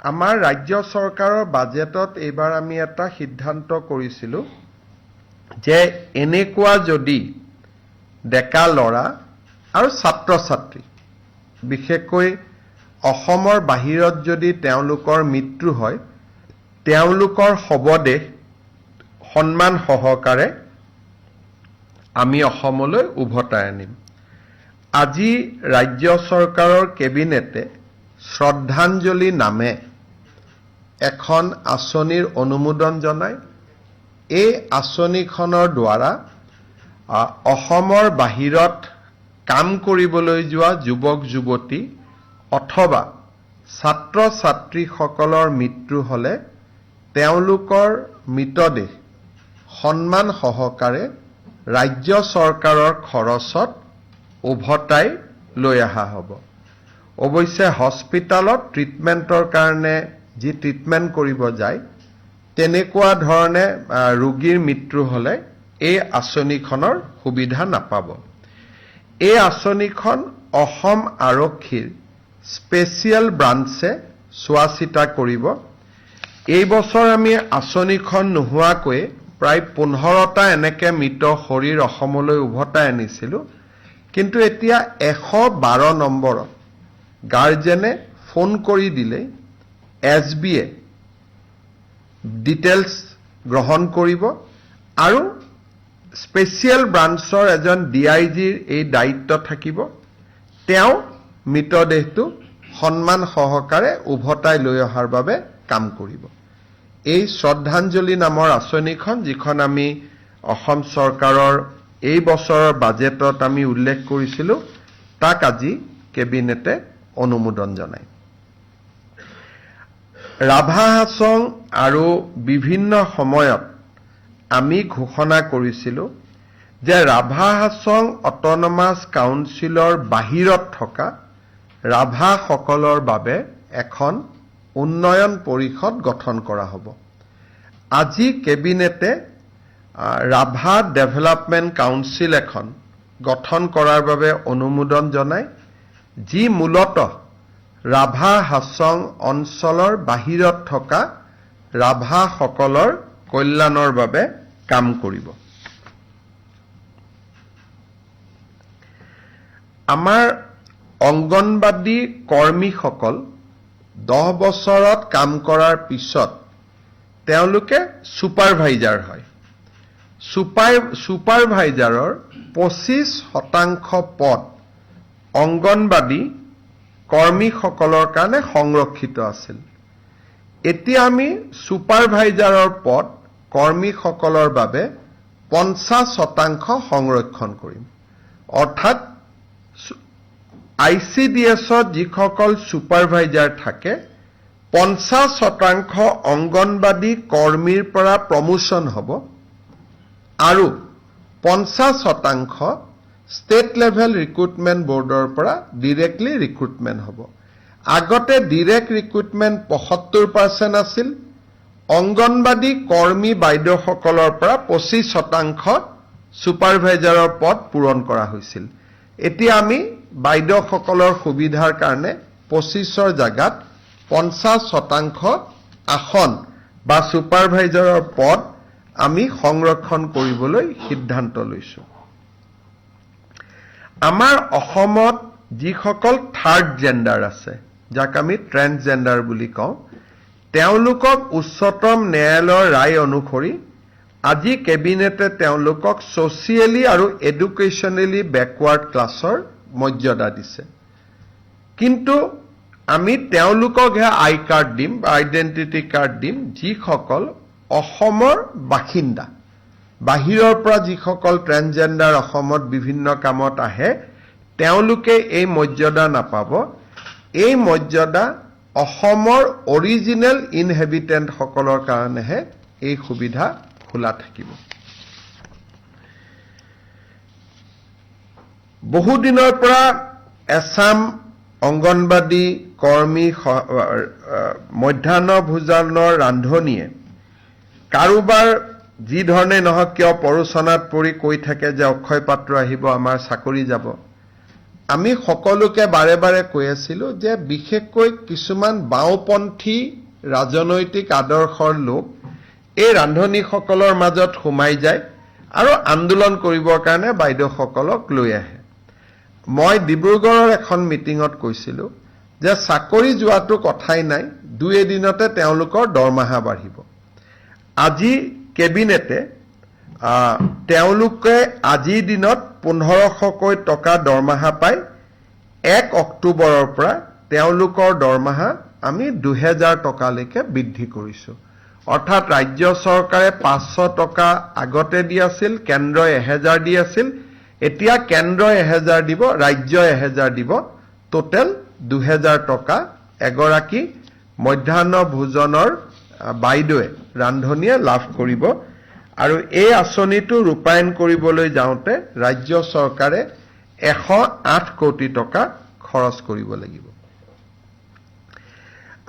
আমাৰ ৰাজ্য চৰকাৰৰ বাজেটত এইবাৰ আমি এটা সিদ্ধান্ত কৰিছিলোঁ যে এনেকুৱা যদি ডেকা ল'ৰা আৰু ছাত্ৰ ছাত্ৰী বিশেষকৈ অসমৰ বাহিৰত যদি তেওঁলোকৰ মৃত্যু হয় তেওঁলোকৰ শৱদেহ সন্মান সহকাৰে আমি অসমলৈ উভতাই আনিম। আজি ৰাজ্য চৰকাৰৰ কেবিনেটে শ্ৰদ্ধাঞ্জলি নামে এখন আঁচনিৰ অনুমোদন জনায়। এই আঁচনিখনৰ দ্বাৰা অসমৰ বাহিৰত কাম কৰিবলৈ যোৱা যুৱক যুৱতী অথবা ছাত্ৰ ছাত্ৰীসকলৰ মৃত্যু হ'লে তেওঁলোকৰ মৃতদেহ সন্মান সহকাৰে ৰাজ্য চৰকাৰৰ খৰচত উভতাই লৈ অহা হ'ব। অৱশ্যে হস্পিটালত ট্ৰিটমেণ্টৰ কাৰণে যি ট্ৰিটমেণ্ট কৰিব যায় তেনেকুৱা ধৰণে ৰোগীৰ মৃত্যু হ'লে এই আঁচনিখনৰ সুবিধা নাপাব। এই আঁচনিখন অসম আৰক্ষীৰ স্পেচিয়েল ব্ৰাঞ্চে চোৱা চিতা কৰিব। এই বছৰ আমি আঁচনিখন নোহোৱাকৈ প্ৰায় 15টা এনেকৈ মৃত শৰীৰ অসমলৈ উভতাই আনিছিলোঁ। কিন্তু এতিয়া 112 নম্বৰত গাৰ্জেনে ফোন কৰি দিলে SBয়ে ডিটেইলছ গ্ৰহণ কৰিব আৰু স্পেচিয়েল ব্ৰাঞ্চৰ এজন DIGৰ এই দায়িত্ব থাকিব। তেওঁ মৃতদেহটো সন্মান সহকাৰে উভতাই লৈ অহাৰ বাবে কাম কৰিব। এই শ্ৰদ্ধাঞ্জলি নামৰ আঁচনিখন যিখন আমি অসম চৰকাৰৰ এই বছৰৰ বাজেটত আমি উল্লেখ কৰিছিলোঁ তাক আজি কেবিনেটে অনুমোদন জনায়। ৰাভা হাছং আৰু বিভিন্ন সময়ত আমি ঘোষণা কৰিছিলোঁ যে ৰাভা হাছং অট'নমাছ কাউন্সিলৰ বাহিৰত থকা ৰাভাসকলৰ বাবে এখন উন্নয়ন পৰিষদ গঠন কৰা হ'ব। আজি কেবিনেটে ৰাভা ডেভেলপমেণ্ট কাউন্সিল এখন গঠন কৰাৰ বাবে অনুমোদন জনায়, যি মূলতঃ ৰাভা হাছং অঞ্চলৰ বাহিৰত থকা ৰাভাসকলৰ কল্যাণৰ বাবে কাম কৰিব। আমাৰ অংগনবাদী কৰ্মীসকল 10 বছৰত কাম কৰাৰ পিছত তেওঁলোকে ছুপাৰভাইজাৰ হয়। ছুপাৰভাইজাৰৰ 25% পদ অংগনবাদী কৰ্মীসকলৰ কাৰণে সংৰক্ষিত আছিল। এতিয়া আমি ছুপাৰভাইজাৰৰ পদ কৰ্মীসকলৰ বাবে 50% সংৰক্ষণ কৰিম। অৰ্থাৎ ICDSত যিসকল ছুপাৰভাইজাৰ থাকে 50% অংগনবাদী কৰ্মীৰ পৰা প্ৰমোশ্যন হ'ব আৰু 50% ষ্টেট লেভেল ৰিক্ৰুটমেণ্ট বৰ্ডৰ পৰা ডিৰেক্টলি ৰিক্ৰুটমেণ্ট হ'ব। আগতে ডিৰেক্ট ৰিক্ৰুটমেণ্ট 75% আছিল। অংগনবাদী কৰ্মী বাইদেউসকলৰ পৰা 25% ছুপাৰভাইজাৰৰ পদ পূৰণ কৰা হৈছিল। এতিয়া আমি বাইদেউসকলৰ সুবিধাৰ কাৰণে 25ৰ জাগাত 50% আসন বা ছুপাৰভাইজাৰৰ পদ আমি সংৰক্ষণ কৰিবলৈ সিদ্ধান্ত লৈছোঁ। আমাৰ অসমত যিসকল থাৰ্ড জেণ্ডাৰ আছে, যাক আমি ট্ৰেন্সজেণ্ডাৰ বুলি কওঁ, তেওঁলোকক উচ্চতম ন্যায়ালয়ৰ ৰায় অনুসৰি আজি কেবিনেটে তেওঁলোকক ছ'চিয়েলি আৰু এডুকেশ্যনেলি বেকৱাৰ্ড ক্লাছৰ মৰ্যাদা দিছে। কিন্তু আমি তেওঁলোককহে আই কাৰ্ড দিম বা আইডেণ্টিটি কাৰ্ড দিম যিসকল অসমৰ বাসিন্দা। বাহিৰৰ পৰা যিসকল ট্ৰেন্সজেণ্ডাৰ অসমত বিভিন্ন কামত আহে তেওঁলোকে এই মৰ্যাদা নাপাব। এই মৰ্যাদা অসমৰ অৰিজিনেল ইনহেবিটেণ্টসকলৰ কাৰণেহে এই সুবিধা খোলা থাকিব। বহুদিনৰ পৰা এছাম অংগনবাদী কৰ্মী মধ্যাহ্ন ভোজনৰ ৰান্ধনীয়ে কাৰোবাৰ যি ধৰণে নহওক কিয় প্ৰৰোচনাত পৰি কৈ থাকে যে অক্ষয় পাত্ৰ আহিব, আমাৰ চাকৰি যাব। আমি সকলোকে বাৰে বাৰে কৈ আছিলোঁ যে বিশেষকৈ কিছুমান বাওঁপন্থী ৰাজনৈতিক আদৰ্শৰ লোক এই ৰান্ধনীসকলৰ মাজত সোমাই যায় আৰু আন্দোলন কৰিবৰ কাৰণে বাইদেউসকলক লৈ আহে। মই ডিব্ৰুগড়ৰ এখন মিটিঙত কৈছিলোঁ যে চাকৰি যোৱাটো কথাই নাই, 2 দিনতে তেওঁলোকৰ দৰমহা বাঢ়িব। আজি কেবিনেটে তেওঁলোকে আজিৰ দিনত 1500কৈ টকা দৰমহা পায়। 1 অক্টোবৰৰ পৰা তেওঁলোকৰ দৰমহা আমি 2000 টকালৈকে বৃদ্ধি কৰিছোঁ। অৰ্থাৎ ৰাজ্য চৰকাৰে 500 টকা আগতে দি আছিল, কেন্দ্ৰই 1000 দি আছিল। এতিয়া কেন্দ্ৰই 1000 দিব, ৰাজ্যই 1000 দিব, টোটেল 2000 টকা এগৰাকী মধ্যাহ্ন ভোজনৰ বাইদেৱে ৰান্ধনীয়ে লাভ কৰিব। আৰু এই আঁচনিটো ৰূপায়ণ কৰিবলৈ যাওঁতে ৰাজ্য চৰকাৰে 108 কোটি টকা খৰচ কৰিব লাগিব।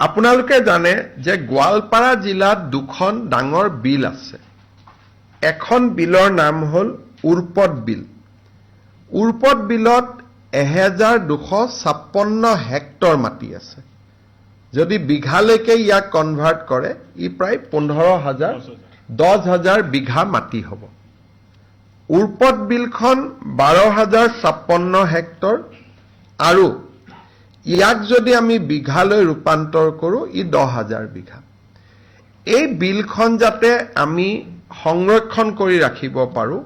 আপোনালোকে জানে যে গোৱালপাৰা জিলাত 2খন ডাঙৰ বিল আছে। এখন বিলৰ নাম হ'ল উৰ্পদ বিল। উৰ্পদ বিলত 1256 হেক্টৰ মাটি আছে। যদি বিঘালৈকে ইয়াক কনভাৰ্ট কৰে ই প্ৰায় 10,000 বিঘা মাটি হ'ব। উৰ্পদ বিলখন 12,056 হেক্টৰ আৰু ইয়াক যদি আমি বিঘালৈ ৰূপান্তৰ কৰোঁ ই 10,000 বিঘা। এই বিলখন যাতে আমি সংৰক্ষণ কৰি ৰাখিব পাৰোঁ,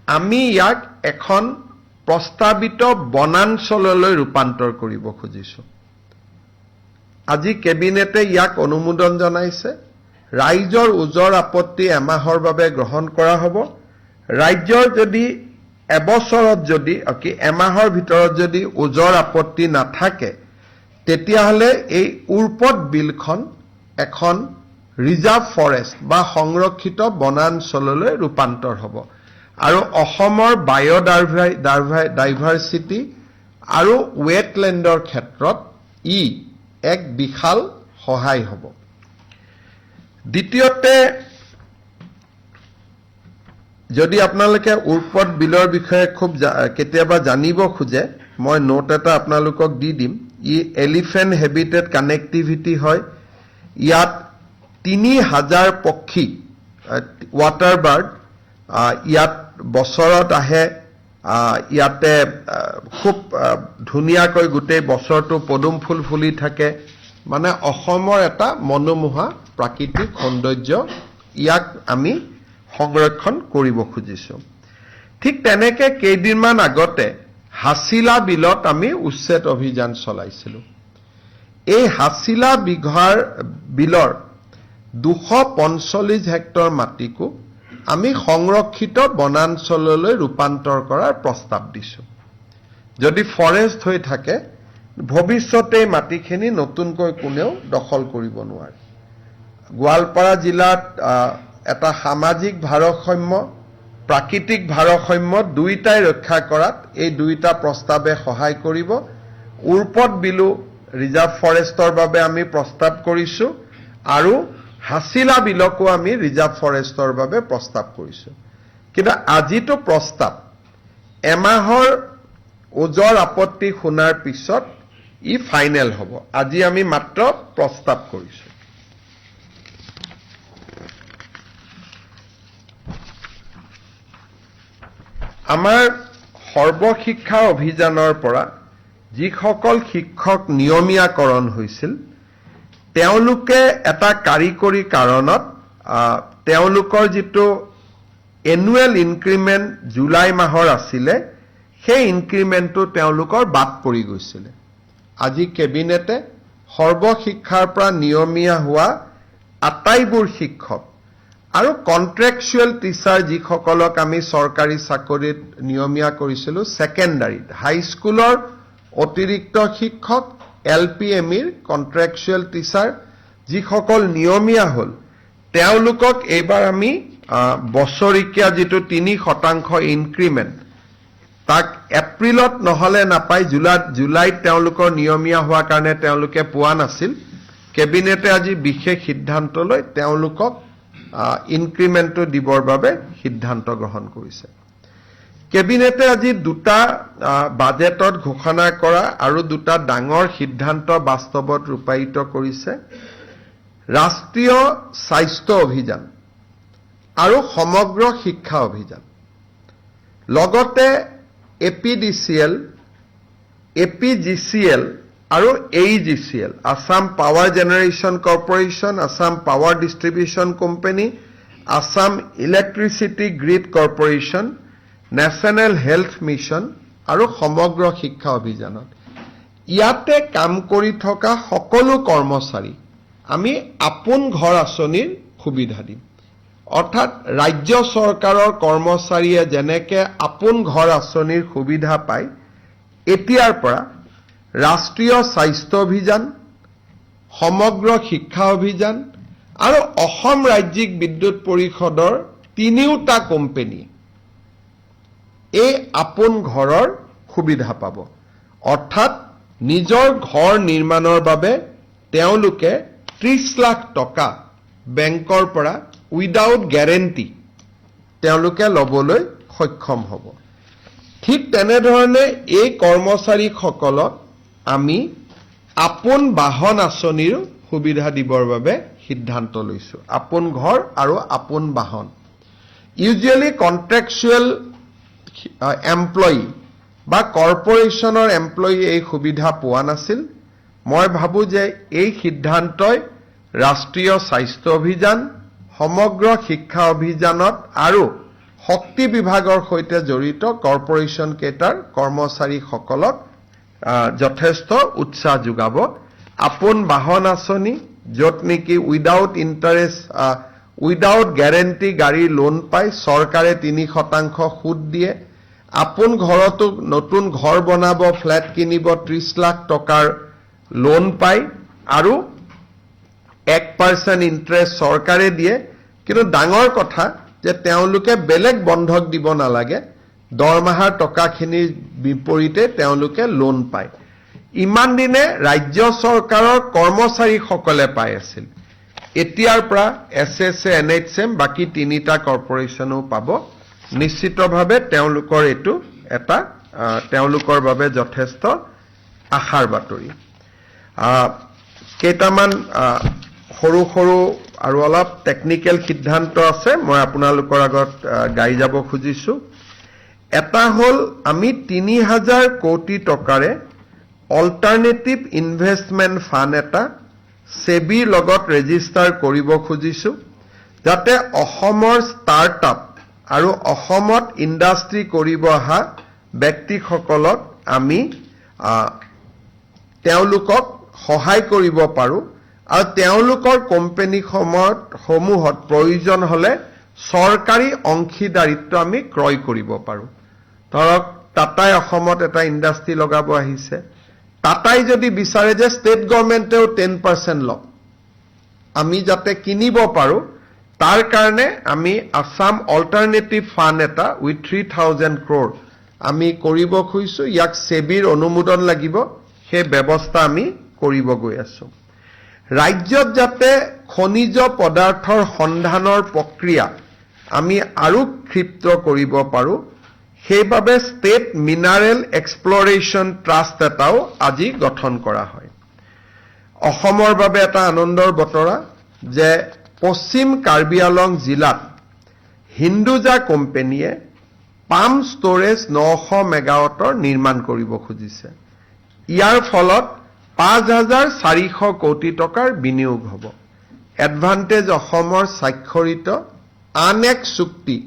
আমি ইয়াক এখন প্ৰস্তাৱিত বনাঞ্চললৈ ৰূপান্তৰ কৰিব খুজিছোঁ। আজি কেবিনেটে ইয়াক অনুমোদন জনাইছে। ৰাইজৰ ওজৰ আপত্তি এমাহৰ বাবে গ্ৰহণ কৰা হ'ব। ৰাজ্যৰ যদি এবছৰত যদি এমাহৰ ভিতৰত যদি ওজৰ আপত্তি নাথাকে, তেতিয়াহ'লে এই উৰ্পদ বিলখন এখন ৰিজাৰ্ভ ফৰেষ্ট বা সংৰক্ষিত বনাঞ্চললৈ ৰূপান্তৰ হ'ব। আৰু অসমৰ বায়'ডাইভাৰ্চিটি আৰু ৱেটলেণ্ডৰ ক্ষেত্ৰত ই এক বিশাল সহায় হ'ব। দ্বিতীয়তে, যদি আপোনালোকে উৰ্পদ বিলৰ বিষয়ে খুব কেতিয়াবা জানিব খোজে, মই নোট এটা আপোনালোকক দি দিম। ই এলিফেণ্ট হেবিটেট কানেক্টিভিটি হয়। ইয়াত 3000 পক্ষী, ৱাটাৰ বাৰ্ড ইয়াত বছৰত আহে। ইয়াতে খুব ধুনীয়াকৈ গোটেই বছৰটো পদুম ফুল ফুলি থাকে। মানে অসমৰ এটা মনোমোহা প্ৰাকৃতিক সৌন্দৰ্য, ইয়াক আমি সংৰক্ষণ কৰিব খুজিছোঁ। ঠিক তেনেকে কেইদিনমান আগতে হাছিলা বিলত আমি উচ্ছেদ অভিযান চলাইছিলোঁ। এই হাছিলা বিলৰ 245 হেক্টৰ মাটিকো আমি সংৰক্ষিত বনাঞ্চললৈ ৰূপান্তৰ কৰাৰ প্ৰস্তাৱ দিছোঁ। যদি ফৰেষ্ট হৈ থাকে, ভৱিষ্যতে এই মাটিখিনি নতুনকৈ কোনেও দখল কৰিব নোৱাৰে। গোৱালপাৰা জিলাত এটা সামাজিক ভাৰসাম্য, প্ৰাকৃতিক ভাৰসাম্য দুয়োটাই ৰক্ষা কৰাত এই দুয়োটা প্ৰস্তাৱে সহায় কৰিব। উৰ্পদ বিলো ৰিজাৰ্ভ ফৰেষ্টৰ বাবে আমি প্ৰস্তাৱ কৰিছোঁ আৰু হাছিলা বিলকো আমি ৰিজাৰ্ভ ফৰেষ্টৰ বাবে প্ৰস্তাৱ কৰিছোঁ। কিন্তু আজিতো প্ৰস্তাৱ এমাহৰ ওজৰ আপত্তি শুনাৰ পিছত ই ফাইনেল হ'ব। আজি আমি মাত্ৰ প্ৰস্তাৱ কৰিছোঁ। আমাৰ সৰ্বশিক্ষা অভিযানৰ পৰা যিসকল শিক্ষক নিয়মীয়াকৰণ হৈছিল, তেওঁলোকে এটা কাৰিকৰী কাৰণত তেওঁলোকৰ যিটো এনুৱেল ইনক্ৰিমেণ্ট জুলাই মাহৰ আছিলে, সেই ইনক্ৰিমেণ্টটো তেওঁলোকৰ বাদ পৰি গৈছিলে। আজি কেবিনেটে সৰ্বশিক্ষাৰ পৰা নিয়মীয়া হোৱা আটাইবোৰ শিক্ষক আৰু কণ্ট্ৰেকচুৱেল টিচাৰ যিসকলক আমি চৰকাৰী চাকৰিত নিয়মীয়া কৰিছিলোঁ, ছেকেণ্ডাৰীত হাইস্কুলৰ অতিৰিক্ত শিক্ষক, LPMEৰ কণ্ট্ৰেকচুৱেল টিচাৰ যিসকল নিয়মীয়া হ'ল, তেওঁলোকক এইবাৰ আমি বছৰিকীয়া যিটো 3% ইনক্ৰিমেণ্ট, তাক এপ্ৰিলত নহ'লে নাপায়, জুলাইত তেওঁলোকৰ নিয়মীয়া হোৱাৰ কাৰণে তেওঁলোকে পোৱা নাছিল। কেবিনেটে আজি বিশেষ সিদ্ধান্ত লৈ তেওঁলোকক ইনক্ৰিমেণ্টটো দিবৰ বাবে সিদ্ধান্ত গ্ৰহণ কৰিছে। কেবিনেটে আজি দুটা বাজেটত ঘোষণা কৰা আৰু দুটা ডাঙৰ সিদ্ধান্ত বাস্তৱত ৰূপায়িত কৰিছে ৰাষ্ট্ৰীয় স্বাস্থ্য অভিযান আৰু সমগ্ৰ শিক্ষা অভিযান লগতে এপিডিচিএল এপিজিচিএল আৰু AEGCL Assam power generation corporation Assam power distribution company Assam electricity grid corporation national health mission আৰু সমগ্ৰ শিক্ষা অভিযানত ইয়াতে কাম কৰি থকা সকলো কৰ্মচাৰী আমি আপোন ঘৰ আঁচনিৰ সুবিধা দিম অৰ্থাৎ ৰাজ্য চৰকাৰৰ কৰ্মচাৰীয়ে যেনেকে আপোন ঘৰ আঁচনিৰ সুবিধা পায় এতিয়াৰ পৰা ৰাষ্ট্ৰীয় স্বাস্থ্য অভিযান সমগ্ৰ শিক্ষা অভিযান আৰু অসম ৰাজ্যিক বিদ্যুৎ পৰিষদৰ তিনিওটা কোম্পানী এই আপোন ঘৰৰ সুবিধা পাব অৰ্থাৎ নিজৰ ঘৰ নিৰ্মাণৰ বাবে তেওঁলোকে 30 লাখ টকা বেংকৰ পৰা উইদাউট গ্যাৰেণ্টি তেওঁলোকে ল'বলৈ সক্ষম হ'ব ঠিক তেনেধৰণে এই কৰ্মচাৰীসকলক আমি আপোন বাহন আঁচনিৰ সুবিধা দিবৰ বাবে সিদ্ধান্ত লৈছো আপোন ঘৰ আৰু আপোন বাহন ইউজুৱেলি কন্ট্ৰেকচুৱেল এমপ্লয়ী বা কৰ্পোৰেশ্যনৰ এমপ্লয়ী এই সুবিধা পোৱা নাছিল মই ভাবো যে এই সিদ্ধান্তই ৰাষ্ট্ৰীয় স্বাস্থ্য অভিযান সমগ্ৰ শিক্ষা অভিযানত আৰু শক্তি বিভাগৰ সৈতে জড়িত কৰ্পোৰেশ্যন কেটাৰ কৰ্মচাৰীসকলক যথেষ্ট উৎসাহ যোগাব আপোন বাহন আঁচনি য'ত নেকি উইদাউট ইণ্টাৰেষ্ট উইদাউট গ্যাৰেণ্টি গাড়ী লোন পায় চৰকাৰে 3% সুদ দিয়ে আপোন ঘৰতো নতুন ঘৰ বনাব ফ্ল্যাট কিনিব 30 লাখ টকাৰ লোন পায় আৰু 1% ইণ্টাৰেষ্ট চৰকাৰে দিয়ে কিন্তু ডাঙৰ কথা যে তেওঁলোকে বেলেগ বন্ধক দিব নালাগে দৰমহাৰ টকাখিনিৰ বিপৰীতে তেওঁলোকে লোন পায় ইমান দিনে ৰাজ্য চৰকাৰৰ কৰ্মচাৰীসকলে পাই আছিল এতিয়াৰ পৰা এছএছএ এনএইচএম বাকি তিনিটা কৰ্পোৰেশ্যনো পাব নিশ্চিতভাৱে তেওঁলোকৰ এটো এটা তেওঁলোকৰ বাবে যথেষ্ট আশাৰ বাতৰি কেইটামান সৰু সৰু আৰু অলপ টেকনিক্যাল সিদ্ধান্ত আছে মই আপোনালোকৰ আগত গাই যাব খুজিছো এটা হল আমি 3000 কোটি টকাৰে অল্টাৰনেটিভ ইনভেষ্টমেন্ট ফান্ড এটা সেবি লগত ৰেজিষ্টাৰ কৰিব খুজিছো যাতে অসমৰ ষ্টাৰ্টআপ আৰু অসমত ইণ্ডাষ্ট্ৰি কৰিব অহা ব্যক্তিসকলক আমি তেওঁলোকক সহায় কৰিব পাৰো আৰু তেওঁলোকৰ কোম্পানী সমূহত প্ৰয়োজন হলে চৰকাৰী অংশীদাৰিত্ব আমি ক্ৰয় কৰিব পাৰো ধৰক টাটাই অসমত এটা ইণ্ডাষ্ট্ৰি লগাব আহিছে টাটাই যদি বিচাৰে যে ষ্টেট গভৰ্ণমেণ্টেও 10% লওক আমি যাতে কিনিব পাৰো তাৰ কাৰণে আমি আসাম অল্টাৰনেটিভ ফান্ড এটা উইথ 3000 crore আমি কৰিব খুজিছো ইয়াক সেবিৰ অনুমোদন লাগিব সেই ব্যৱস্থা আমি কৰিব গৈ আছো ৰাজ্যত যাতে খনিজ পদাৰ্থৰ সন্ধানৰ প্ৰক্ৰিয়া আমি আৰু ক্ষিপ্ৰ কৰিব পাৰো সেইবাবে ষ্টেট মিনাৰেল এক্সপ্লৰেশ্যন ট্ৰাষ্ট এটাও আজি গঠন কৰা হয় অসমৰ বাবে এটা আনন্দৰ বতৰা যে পশ্চিম কাৰ্বি আলং জিলাত হিন্দুজা কোম্পানীয়ে পাম ষ্টৰেজ 900 মেগাৱাটৰ নিৰ্মাণ কৰিব খুজিছে ইয়াৰ ফলত 5400 কোটি টকাৰ বিনিয়োগ হ'ব এডভান্টেজ অসমৰ স্বাক্ষৰিত আন এক চুক্তি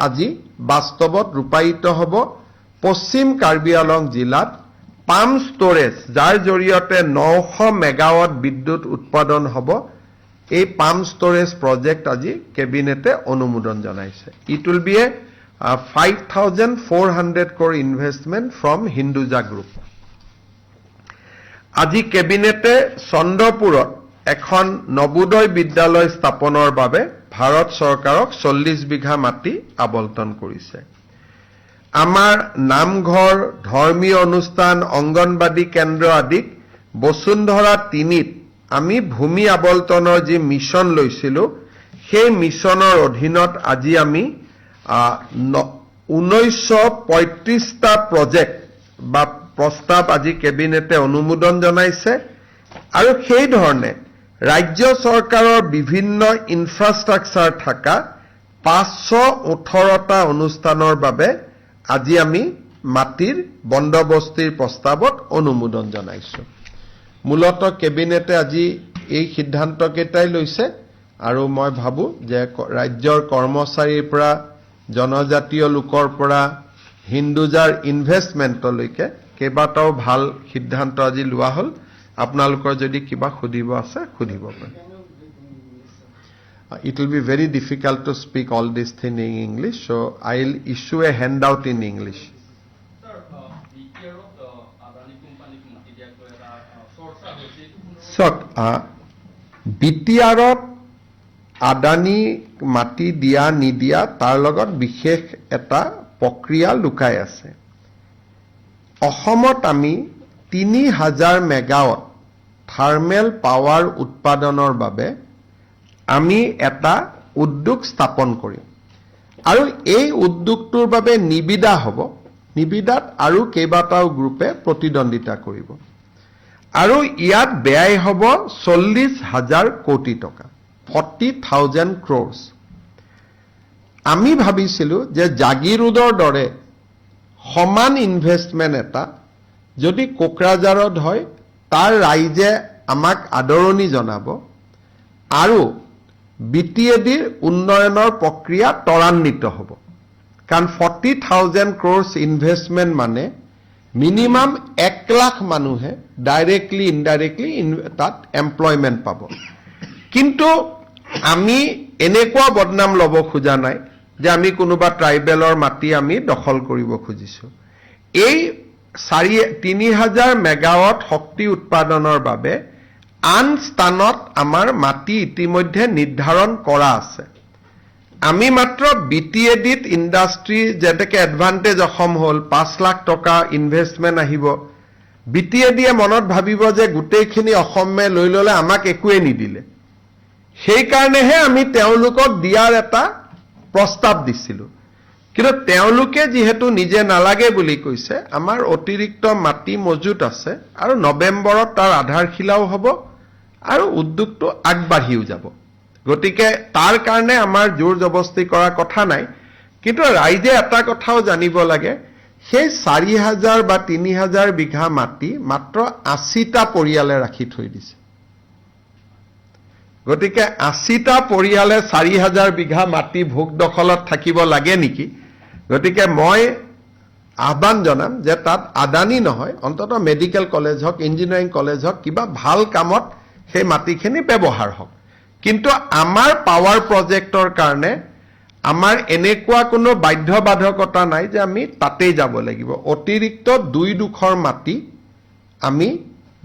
আজি বাস্তৱত ৰূপায়িত হ'ব পশ্চিম কাৰ্বি আলং জিলাত পাম ষ্টৰেজ যাৰ জৰিয়তে 900 মেগাৱাট বিদ্যুৎ উৎপাদন হ'ব এই পাম ষ্টৰেজ প্ৰজেক্ট আজি কেবিনেটে অনুমোদন জনাইছে it will be A 5400 crore investment from Hinduja group আজি কেবিনেটে চন্দ্ৰপুৰত এখন নবোদয় বিদ্যালয় স্থাপনৰ বাবে ভাৰত চৰকাৰক 40 বিঘা মাটি আবণ্টন কৰিছে আমাৰ নামঘৰ ধৰ্মীয় অনুষ্ঠান অংগনবাদী কেন্দ্ৰ আদিক বসুন্ধৰা 3ত আমি ভূমি আবণ্টনৰ যি মিছন লৈছিলো সেই মিছনৰ অধীনত আজি আমি 1935টা প্ৰজেক্ট বা প্ৰস্তাৱ আজি কেবিনেটে অনুমোদন জনাইছে আৰু সেই ধৰণে ৰাজ্য চৰকাৰৰ বিভিন্ন ইনফ্ৰাষ্ট্ৰাকচাৰ থকা 518টা অনুষ্ঠানৰ বাবে আজি আমি মাটিৰ বন্দবস্তিৰ প্ৰস্তাৱত অনুমোদন জনাইছো মূলত কেবিনেটে আজি এই সিদ্ধান্তকেইটাই লৈছে আৰু মই ভাবো যে ৰাজ্যৰ কৰ্মচাৰীৰ পৰা জনজাতীয় লোকৰ পৰা হিন্দুজাৰ ইনভেষ্টমেণ্টলৈকে কেইবাটাও ভাল সিদ্ধান্ত আজি লোৱা হ'ল আপোনালোকৰ যদি কিবা খুদিব আছে খুদিব পাৰে It will be very difficult to speak all this thing in English, so I'll issue a handout in English. So, BTR Adani মাটি দিয়া নিদিয়া তাৰ লগত বিশেষ এটা প্ৰক্ৰিয়া লুকাই আছে অসমত আমি 3000 মেগাৱাট থাৰ্মেল পাৱাৰ উৎপাদনৰ বাবে আমি এটা উদ্যোগ স্থাপন কৰিম আৰু এই উদ্যোগটোৰ বাবে নিবিদা হ'ব নিবিদাত আৰু কেইবাটাও গ্ৰুপে প্ৰতিদ্বন্দিতা কৰিব আৰু ইয়াত ব্যয় হ'ব 40,000 কোটি টকা 40,000 crores আমি ভাবিছিলো যে জাগিৰোডৰ দৰে সমান ইনভেষ্টমেন্ট এটা যদি কোকৰাঝাৰত হয় তাৰ ৰাইজে আমাক আদৰণি জনাব আৰু বিটিএডিৰ উন্নয়নৰ প্ৰক্ৰিয়া ত্বৰান্বিত হ'ব কাৰণ 40,000 crores ইনভেষ্টমেন্ট মানে মিনিমাম 1 লাখ মানুহে ডাইৰেক্টলি ইনডাইৰেক্টলি তাত এমপ্লয়মেন্ট পাব কিন্তু আমি এনেকুৱা বদনাম ল'ব খোজা নাই যে আমি কোনোবা ট্ৰাইবেলৰ মাটি আমি দখল কৰিব খুজিছো এই 3000 মেগাৱাট শক্তি উৎপাদনৰ বাবে আন স্থানত আমাৰ মাটি ইতিমধ্যে নিৰ্ধাৰণ কৰা আছে আমি মাত্ৰ বিটিএডিত ইণ্ডাষ্ট্ৰি যেটাকে এডভান্টেজ অসম হ'ল 5 লাখ টকা ইনভেষ্টমেন্ট আহিব বিটিএডিয়ে মনত ভাবিব যে গোটেইখিনি অসমে লৈ ললে আমাক একোৱে নিদিলে সেই কাৰণেহে আমি তেওঁলোকক দিয়াৰ এটা প্ৰস্তাৱ দিছিলো কিন্তু তেওঁলোকে যেহেতু নিজে নালাগে বুলি কৈছে আমাৰ অতিৰিক্ত মাটি মজুত আছে আৰু নৱেম্বৰত তাৰ আধাৰশিলাও হ'ব আৰু উদ্যোগটো আগবাঢ়িও যাব গতিকে তাৰ কাৰণে আমাৰ জোৰ জবস্তি কৰা কথা নাই কিন্তু ৰাইজে এটা কথাও জানিব লাগে সেই 4000 বা 3000 বিঘা মাটি মাত্ৰ 80টা পৰিয়ালে ৰাখি থৈ দিছে গতিকে 80টা পৰিয়ালে 4000 বিঘা মাটি ভোগ দখলত থাকিব লাগে নেকি গতিকে মই আহ্বান জনাম যে তাত আদানী নহয় অন্তত মেডিকেল কলেজ হওক ইঞ্জিনিয়াৰিং কলেজ হওক কিবা ভাল কামত সেই মাটিখিনি ব্যৱহাৰ হওক কিন্তু আমাৰ পাৱাৰ প্ৰজেক্টৰ কাৰণে আমাৰ এনেকুৱা কোনো বাধ্যবাধকতা নাই যে আমি তাতেই যাব লাগিব অতিৰিক্ত 2 মাটি আমি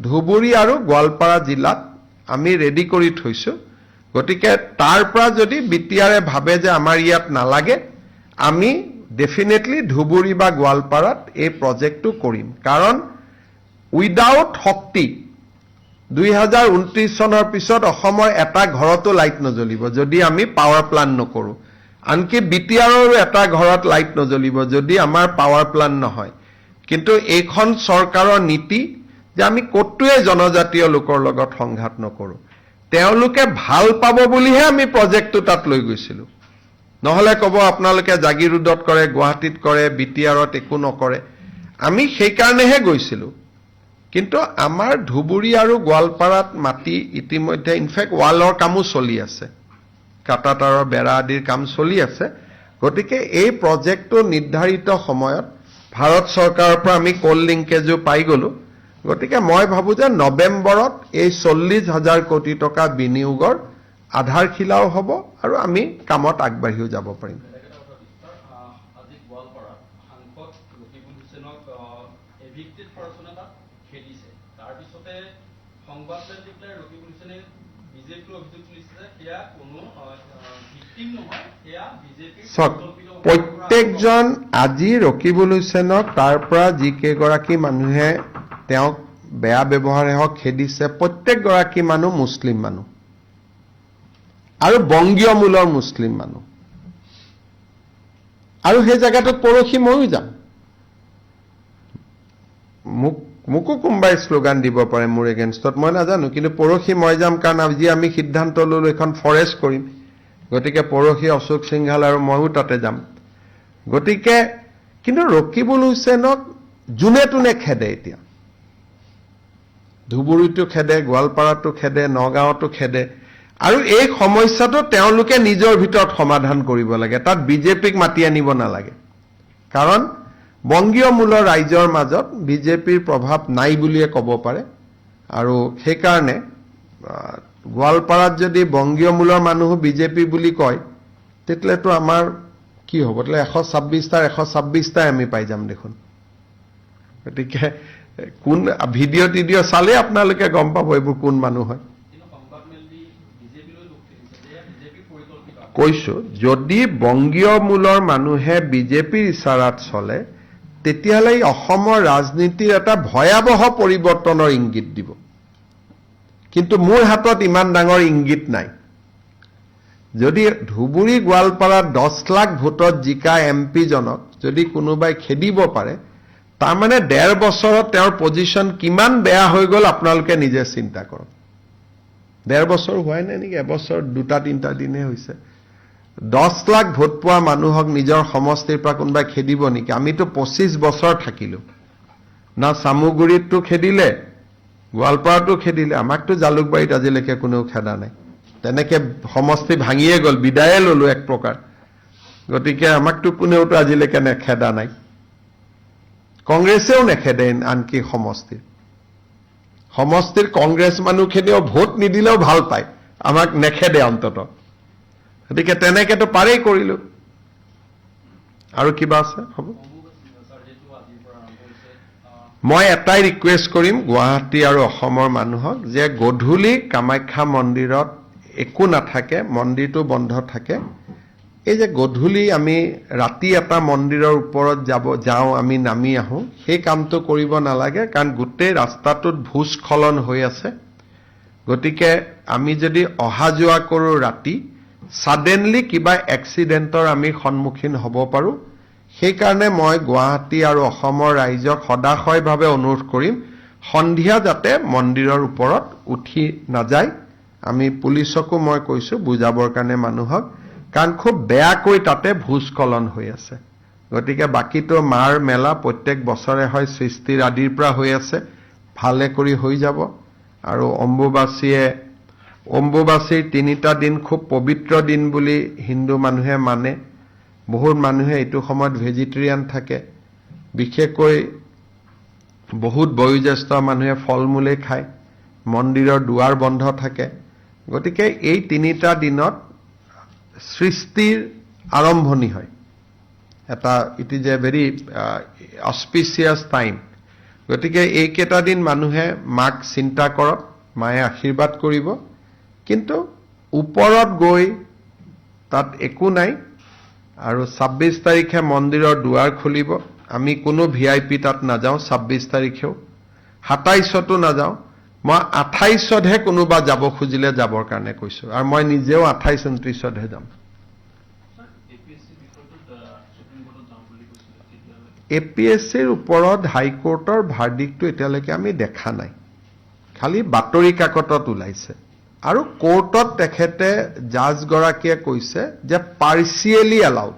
ধুবুৰী আৰু গোৱালপাৰা জিলাত আমি ৰেডি কৰি থৈছো গতিকে তাৰ পৰা যদি বিটিআৰে ভাবে যে আমাৰ ইয়াত নালাগে আমি ডেফিনেটলি ধুবুৰী বা গোৱালপাৰাত এই প্ৰজেক্টটো কৰিম কাৰণ উইদাউট শক্তি 2029 চনৰ পিছত অসমৰ এটা ঘৰতো লাইট নজ্বলিব যদি আমি পাৱাৰ প্লান্ট নকৰো আনকি বিটিআৰৰ এটা ঘৰত লাইট নজ্বলিব যদি আমাৰ পাৱাৰ প্লান্ট নহয় কিন্তু এইখন চৰকাৰৰ নীতি যে আমি কতোৱে জনজাতীয় লোকৰ লগত সংঘাত নকৰো তেওঁলোকে ভাল পাব বুলিহে আমি প্ৰজেক্টটো তাত লৈ গৈছিলো নহলে কব আপোনালোকে জাগিৰোডত কৰে গুৱাহাটীত কৰে বিটিআৰত একো নকৰে আমি সেই কাৰণেহে গৈছিলো কিন্তু আমাৰ ধুবুৰী আৰু গোৱালপাৰাত মাটি ইতিমধ্যে ইনফেক্ট ৱালৰ কামো চলি আছে কাটাতাৰৰ বেৰা আদিৰ কাম চলি আছে গতিকে এই প্ৰজেক্টটো নিৰ্ধাৰিত সময়ত ভাৰত চৰকাৰৰ পৰা আমি কোল লিংকেজো পাই গলো গতিকে মই ভাবো যে নৱেম্বৰত এই 40,000 কোটি টকা বিনিয়োগৰ আধাৰশিলাও হ'ব আৰু আমি কামত আগবাঢ়িও যাব পাৰিম আজি গোৱালপাৰাত সাংসদ ৰকিবুল হুছেইনক এভিক্টেড পাৰ্চন এটা খেদিছে তাৰ পিছতে সংবাদদাতা ৰকিবুল হুছেইনে বিজেপিৰ অভিযোগ তুলিছে যে সেয়া কোনো ভিক্টিম নহয় সেয়া বিজেপিৰ প্ৰত্যেকজন আজি ৰকিবুল হুছেইনক তাৰ পৰা যিকেইগৰাকী মানুহে তেওঁক বেয়া ব্যৱহাৰে হওক খেদিছে প্ৰত্যেকগৰাকী মানুহ মুছলিম মানুহ আৰু বংগীয় মূলৰ মুছলিম মানুহ আৰু সেই জেগাটোত পৰহি ময়ো যাম। মোকো কোনোবাই শ্লোগান দিব পাৰে মোৰ এগেইনষ্টত, মই নাজানো, কিন্তু পৰহি মই যাম, কাৰণ আজি আমি সিদ্ধান্ত ললো এখন ফৰেষ্ট কৰিম। গতিকে পৰহি অশোক সিংঘাল আৰু ময়ো তাতে যাম। গতিকে কিন্তু ৰকিবুল হুছেইনক যোনে তোনে খেদে, এতিয়া ধুবুৰীতো খেদে, গোৱালপাৰাতো খেদে, নগাঁৱতো খেদে, আৰু এই সমস্যাটো তেওঁলোকে নিজৰ ভিতৰত সমাধান কৰিব লাগে, তাত বিজেপিক মাতি আনিব নালাগে। কাৰণ বংগীয় মূলৰ ৰাইজৰ মাজত বিজেপিৰ প্ৰভাৱ নাই বুলিয়ে ক'ব পাৰে, আৰু সেইকাৰণে গোৱালপাৰাত যদি বংগীয় মূলৰ মানুহো বিজেপি বুলি কয়, তেতিয়াহ'লেতো আমাৰ কি হ'ব? তেতিয়াহ'লে 126টাৰ 126টাই আমি পাই যাম দেখোন। গতিকে কোন ভিডিঅ' চালে আপোনালোকে গম পাব এইবোৰ কোন মানুহ হয়। কৈছো, যদি বংগীয় মূলৰ মানুহে বিজেপিৰ ইচাৰাত চলে, তেতিয়াহ'লে অসমৰ ৰাজনীতিৰ এটা ভয়াৱহ পৰিৱৰ্তনৰ ইংগিত দিব। কিন্তু মোৰ হাতত ইমান ডাঙৰ ইংগিত নাই। যদি ধুবুৰী গোৱালপাৰাত 10 লাখ ভোটত জিকা এমপিজনক যদি কোনোবাই খেদিব পাৰে, তাৰমানে 1.5 বছৰত তেওঁৰ পজিশ্যন কিমান বেয়া হৈ গ'ল আপোনালোকে নিজে চিন্তা কৰক। 1.5 বছৰ হোৱাই নাই নেকি, এবছৰ 2-3 দিনহে হৈছে। 10 লাখ ভোট পোৱা মানুহক নিজৰ সমষ্টিৰ পৰা কোনোবাই খেদিব নেকি? আমিতো 25 বছৰ থাকিলো, না চামুগুৰিতটো খেদিলে, গোৱালপাৰাতো খেদিলে, আমাকতো জালুকবাৰীত আজিলৈকে কোনেও খেদা নাই। তেনেকে সমষ্টি ভাঙিয়ে গ'ল, বিদায়ে ললো এক প্ৰকাৰ। গতিকে আমাকতো কোনেওতো আজিলৈকে নেখেদা নাই, কংগ্ৰেছেও নেখেদে। আনকি সমষ্টিৰ কংগ্ৰেছ মানুহখিনিও ভোট নিদিলেও ভাল পায়, আমাক নেখেদে অন্তত। গতিকে তেনেকেতো পাৰেই কৰিলো। আৰু কিবা আছে? হ'ব, মই এটাই ৰিকুৱেষ্ট কৰিম গুৱাহাটী আৰু অসমৰ মানুহক, যে গধূলি কামাখ্যা মন্দিৰত একো নাথাকে, মন্দিৰটো বন্ধ থাকে। এই যে গধূলি আমি ৰাতি এটা মন্দিৰৰ ওপৰত যাওঁ, আমি নামি আহোঁ, সেই কামটো কৰিব নালাগে, কাৰণ গোটেই ৰাস্তাটোত ভূস্খলন হৈ আছে। গতিকে আমি যদি অহা যোৱা কৰোঁ ৰাতি, ছাডেনলি কিবা এক্সিডেণ্টৰ আমি সন্মুখীন হ'ব পাৰোঁ। সেইকাৰণে মই গুৱাহাটী আৰু অসমৰ ৰাইজক সদাশয়ভাৱে অনুৰোধ কৰিম, সন্ধিয়া যাতে মন্দিৰৰ ওপৰত উঠি নাযায়। আমি পুলিচকো মই কৈছোঁ বুজাবৰ কাৰণে মানুহক, কাৰণ খুব বেয়াকৈ তাতে ভূস্খলন হৈ আছে। গতিকে বাকীটো মাৰ মেলা প্ৰত্যেক বছৰে হয়, সৃষ্টিৰ আদিৰ পৰা হৈ আছে, ভালে কৰি হৈ যাব। আৰু অম্বুবাচীৰ 3টা দিন খুব পবিত্ৰ দিন বুলি হিন্দু মানুহে মানে। বহুত মানুহে এইটো সময়ত ভেজিটেৰিয়ান থাকে, বিশেষকৈ বহুত বয়োজ্যেষ্ঠ মানুহে ফল মূলেই খায়, মন্দিৰৰ দুৱাৰ বন্ধ থাকে। গতিকে এই 3টা দিনত সৃষ্টিৰ আৰম্ভণি হয়। It is a very auspicious time. গতিকে এইকেইটা দিন মানুহে মাক চিন্তা কৰক, মায়ে আশীৰ্বাদ কৰিব। কিন্তু ওপৰত গৈ তাত একো নাই। আৰু 26 তাৰিখে মন্দিৰৰ দুৱাৰ খুলিব। আমি কোনো VIP তাত নাযাওঁ 26 তাৰিখেও, 27তো নাযাওঁ। মই 28তহে কোনোবা যাব খুজিলে যাবৰ কাৰণে কৈছোঁ, আৰু মই নিজেও 28-29তহে যাম। APSCৰ ওপৰত হাইকোৰ্টৰ ভাৰ্ডিক্টটো এতিয়ালৈকে আমি দেখা নাই, খালি বাতৰি কাকতত ওলাইছে। আৰু কোৰ্টত তেখেতে জাজগৰাকীয়ে কৈছে যে পাৰ্চিয়েলি এলাউড।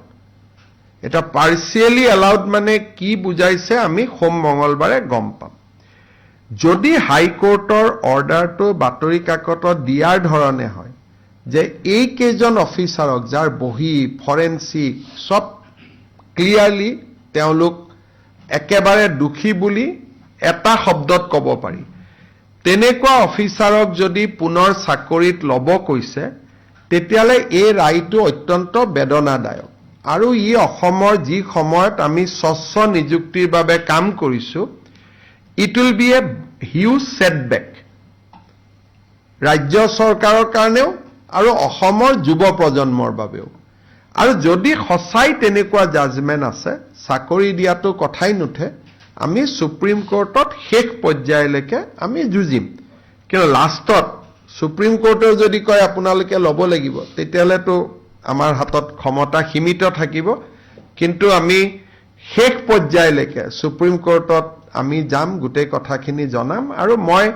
এটা পাৰ্চিয়েলি এলাউড মানে কি বুজাইছে আমি সোম মঙলবাৰে গম পাম। যদি হাইকোৰ্টৰ অৰ্ডাৰটো বাতৰি কাকতত দিয়াৰ ধৰণে হয় যে এইকেইজন অফিচাৰক, যাৰ বহি ফৰেনচিক সব ক্লিয়াৰলি তেওঁলোক একেবাৰে দোষী বুলি এটা শব্দত ক'ব পাৰি, তেনেকুৱা অফিচাৰক যদি পুনৰ চাকৰিত ল'ব কৈছে, তেতিয়াহ'লে এই ৰায়টো অত্যন্ত বেদনাদায়ক। আৰু ই অসমৰ যি সময়ত আমি স্বচ্ছ নিযুক্তিৰ বাবে কাম কৰিছোঁ, it will be a huge setback ৰাজ্য চৰকাৰৰ কাৰণেও আৰু অসমৰ যুৱ প্ৰজন্মৰ বাবেও। আৰু যদি সঁচাই তেনেকুৱা জাজমেণ্ট আছে, চাকৰি দিয়াটো কথাই নুঠে, আমি সুপ্ৰিম কোৰ্টত শেষ পৰ্যায়লৈকে আমি যুঁজিম। কিন্তু লাষ্টত সুপ্ৰিম কোৰ্টেও যদি কয় আপোনালোকে ল'ব লাগিব, তেতিয়াহ'লেতো আমাৰ হাতত ক্ষমতা সীমিত থাকিব। কিন্তু আমি শেষ পৰ্যায়লৈকে সুপ্ৰিম কোৰ্টত আমি যাম, গোটেই কথাখিনি জনাম, আৰু মই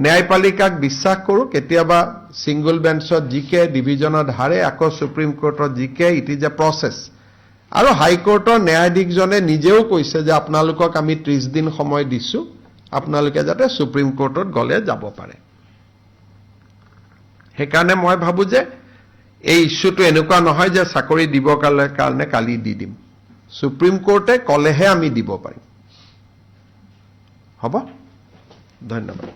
ন্যায়পালিকাক বিশ্বাস কৰোঁ। কেতিয়াবা ছিংগল বেঞ্চত জিকে, ডিভিজনত হাৰে, আকৌ সুপ্ৰিম কোৰ্টত জিকে, ইট ইজ এ প্ৰচেছ। আৰু হাইকোৰ্টৰ ন্যায়াধীশজনে নিজেও কৈছে যে আপোনালোকক আমি 30 দিন সময় দিছোঁ, আপোনালোকে যাতে সুপ্ৰিম কোৰ্টত গ'লে যাব পাৰে। সেইকাৰণে মই ভাবোঁ যে এই ইছ্যুটো এনেকুৱা নহয় যে চাকৰি দিব কাৰণে কালি দি দিম। সুপ্ৰিম কোৰ্টে ক'লেহে আমি দিব পাৰিম। হ'ব, ধন্যবাদ।